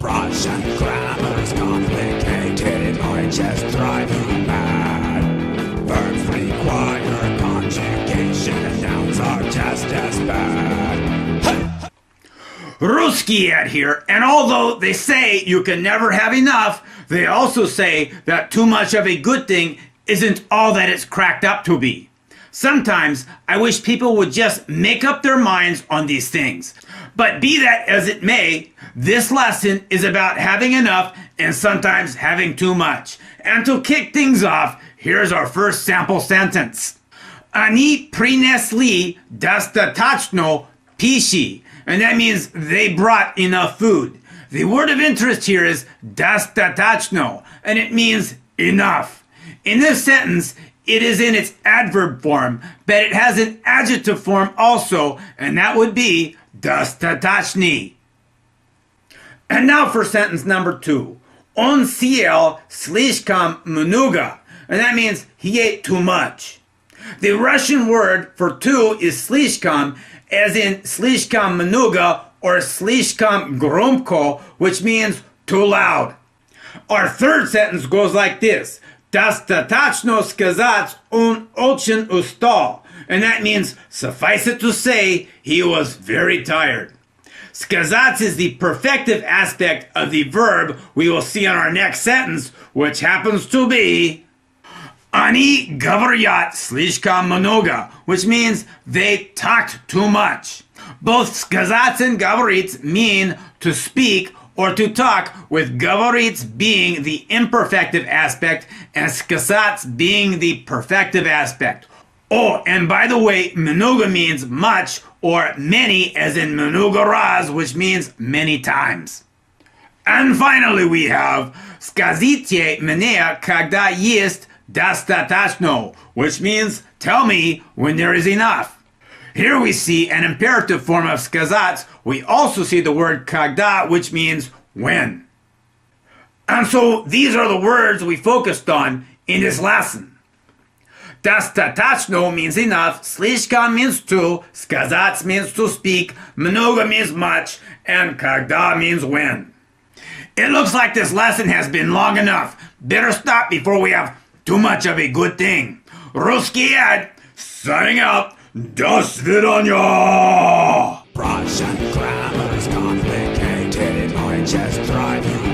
Russian grammar's complicated, or just drive you mad. Verbs require conjugation, and nouns are just as bad. Hey! Rusky Ed here, and although they say you can never have enough, they also say that too much of a good thing isn't all that it's cracked up to be. Sometimes I wish people would just make up their minds on these things. But be that as it may, this lesson is about having enough and sometimes having too much. And to kick things off, here's our first sample sentence. Ani prinesli dostatachno pishi. And that means they brought enough food. The word of interest here is dostatachno, and it means enough. In this sentence, it is in its adverb form, but it has an adjective form also, and that would be dostatachny. And now for sentence number 2. On съел слишком много, and that means he ate too much. The Russian word for two is слишком, as in слишком много or слишком громко, which means too loud. Our third sentence goes like this. Достаточно сказать, он очень устал. And that means, suffice it to say, he was very tired. Сказать is the perfective aspect of the verb we will see in our next sentence, which happens to be Они говорят слишком много, which means they talked too much. Both сказать and говорить mean to speak or to talk, with говорить being the imperfective aspect and сказать being the perfective aspect. Oh, and by the way, много means much or many, as in много раз, which means many times. And finally we have скажите мне, когда есть достаточно, which means tell me when there is enough. Here we see an imperative form of сказать. We also see the word когда, which means when. And so these are the words we focused on in this lesson. Достаточно means enough, слишком means too, сказать means to speak, много means much, and когда means when. It looks like this lesson has been long enough. Better stop before we have too much of a good thing. Rusky Ed, signing out. До свидания! Russian grammar's complicated, or just drive you